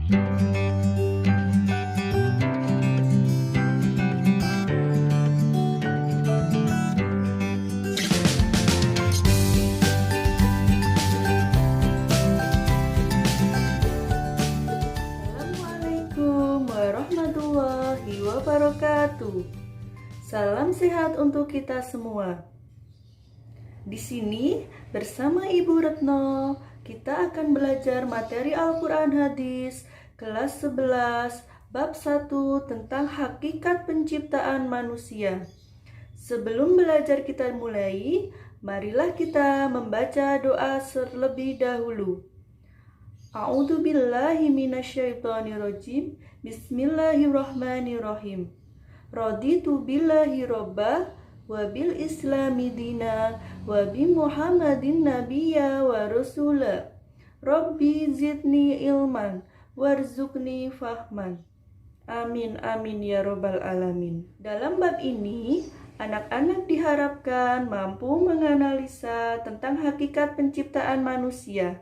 Assalamualaikum warahmatullahi wabarakatuh. Salam sehat untuk kita semua. Di sini bersama Ibu Retno, kita akan belajar materi Al-Quran Hadis kelas 11 bab 1 tentang hakikat penciptaan manusia. Sebelum belajar kita mulai, marilah kita membaca doa terlebih dahulu. A'udzu billahi minasyaitonirrajim. Bismillahirrahmanirrahim. Raditu billahi robba wa bil islami dina wa bi Muhammadin nabiyya wa rasula. Rabbi zidni ilman warzuqni fahman. Amin amin ya robbal alamin. Dalam bab ini, anak-anak diharapkan mampu menganalisa tentang hakikat penciptaan manusia.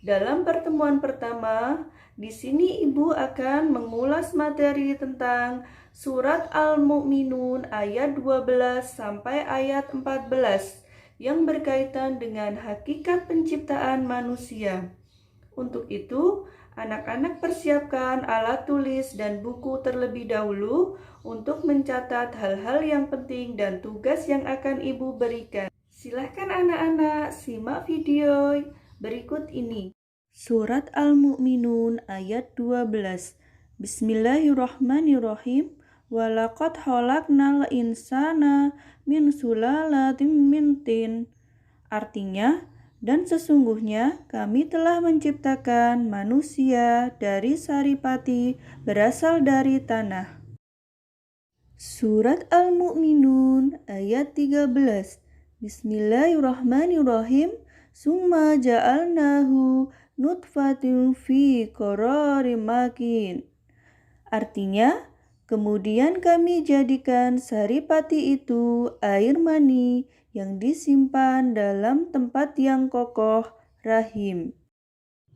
Dalam pertemuan pertama, di sini Ibu akan mengulas materi tentang surat Al-Mu'minun ayat 12 sampai ayat 14 yang berkaitan dengan hakikat penciptaan manusia. Untuk itu, anak-anak persiapkan alat tulis dan buku terlebih dahulu untuk mencatat hal-hal yang penting dan tugas yang akan Ibu berikan. Silahkan anak-anak simak video berikut ini. Surat Al-Mu'minun ayat 12. Bismillahirrahmanirrahim. Walaqad khalaqnal insana min sulalatin min tin. Artinya, dan sesungguhnya kami telah menciptakan manusia dari saripati berasal dari tanah. Surat Al-Mu'minun ayat 13. Bismillahirrahmanirrahim. Summa ja'alnahu nutfatin fi qararim makin. Artinya, kemudian kami jadikan saripati itu air mani yang disimpan dalam tempat yang kokoh, rahim.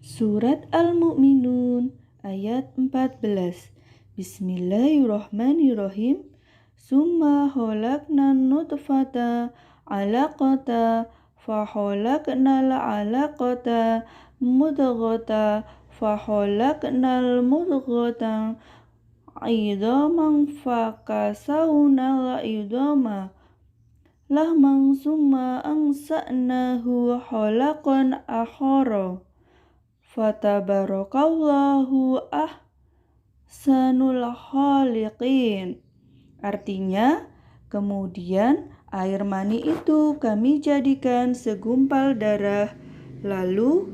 Surat Al-Mu'minun ayat 14. Bismillahirrahmanirrahim. Summa khalaqnan nutfata 'alaqata fa khalaqnal 'alaqata mudghata fa khalaqnal mudghata 'idhaman fa kasawnal 'idhama lahman summa ansa'nahu khalaqan akhara fatabarakallahu ahsanul khaliqin. Artinya, kemudian air mani itu kami jadikan segumpal darah, lalu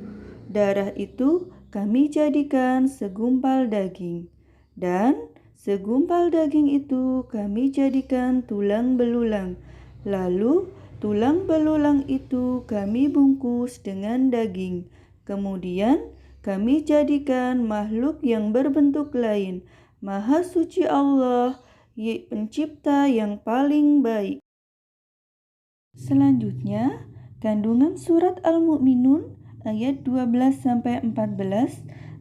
darah itu kami jadikan segumpal daging, dan segumpal daging itu kami jadikan tulang belulang, lalu tulang belulang itu kami bungkus dengan daging, kemudian kami jadikan makhluk yang berbentuk lain. Maha suci Allah, pencipta yang paling baik. Selanjutnya, kandungan surat Al-Mu'minun ayat 12-14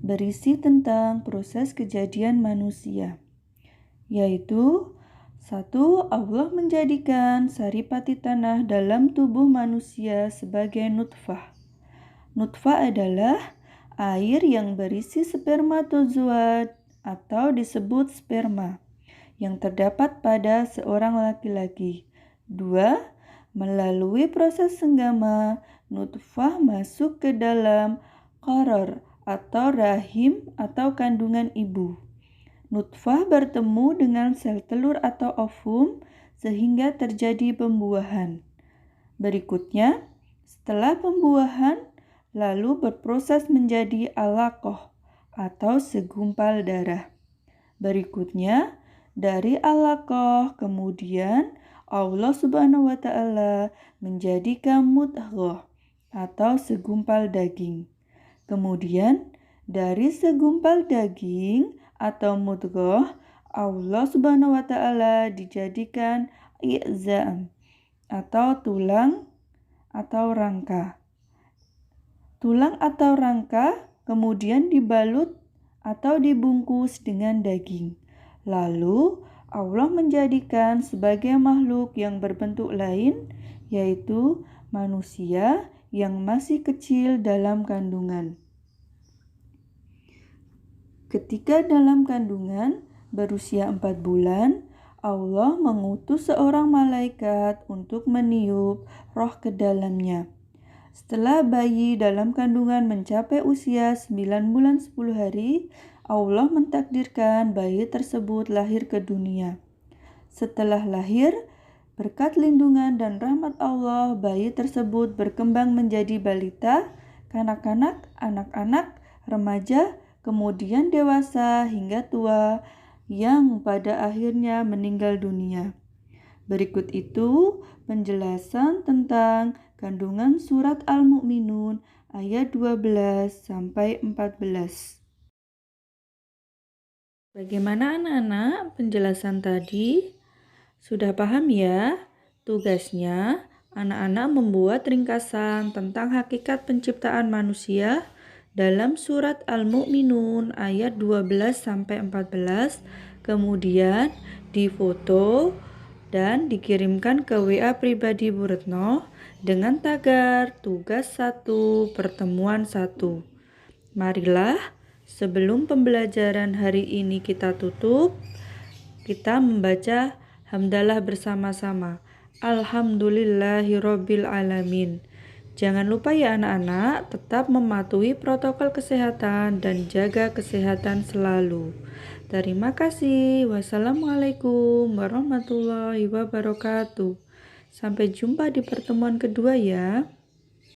berisi tentang proses kejadian manusia, yaitu 1. Allah menjadikan saripati tanah dalam tubuh manusia sebagai nutfah. Nutfah adalah air yang berisi spermatozoa atau disebut sperma yang terdapat pada seorang laki-laki. 2. Melalui proses senggama, nutfah masuk ke dalam qarar atau rahim atau kandungan ibu. Nutfah bertemu dengan sel telur atau ovum sehingga terjadi pembuahan. Berikutnya, setelah pembuahan, lalu berproses menjadi alaqah atau segumpal darah. Berikutnya, dari alaqah kemudian Allah Subhanahu wa Ta'ala menjadikan mudghah atau segumpal daging. Kemudian dari segumpal daging atau mudghah, Allah Subhanahu wa Ta'ala dijadikan i'zam atau tulang atau rangka. Tulang atau rangka kemudian dibalut atau dibungkus dengan daging. Lalu Allah menjadikan sebagai makhluk yang berbentuk lain, yaitu manusia yang masih kecil dalam kandungan. Ketika dalam kandungan berusia 4 bulan, Allah mengutus seorang malaikat untuk meniup roh ke dalamnya. Setelah bayi dalam kandungan mencapai usia 9 bulan 10 hari, Allah mentakdirkan bayi tersebut lahir ke dunia. Setelah lahir, berkat lindungan dan rahmat Allah, bayi tersebut berkembang menjadi balita, kanak-kanak, anak-anak, remaja, kemudian dewasa hingga tua yang pada akhirnya meninggal dunia. Berikut itu penjelasan tentang kandungan surat Al-Mu'minun ayat 12 sampai 14. Bagaimana anak-anak penjelasan tadi? Sudah paham ya? Tugasnya anak-anak membuat ringkasan tentang hakikat penciptaan manusia dalam surat Al-Mu'minun ayat 12 sampai 14, kemudian difoto dan dikirimkan ke WA pribadi Bu Retno dengan tagar tugas 1 pertemuan 1. Marilah sebelum pembelajaran hari ini kita tutup, kita membaca hamdalah bersama-sama. Alhamdulillahirabbil alamin. Jangan lupa ya anak-anak, tetap mematuhi protokol kesehatan dan jaga kesehatan selalu. Terima kasih. Wassalamualaikum warahmatullahi wabarakatuh. Sampai jumpa di pertemuan kedua ya.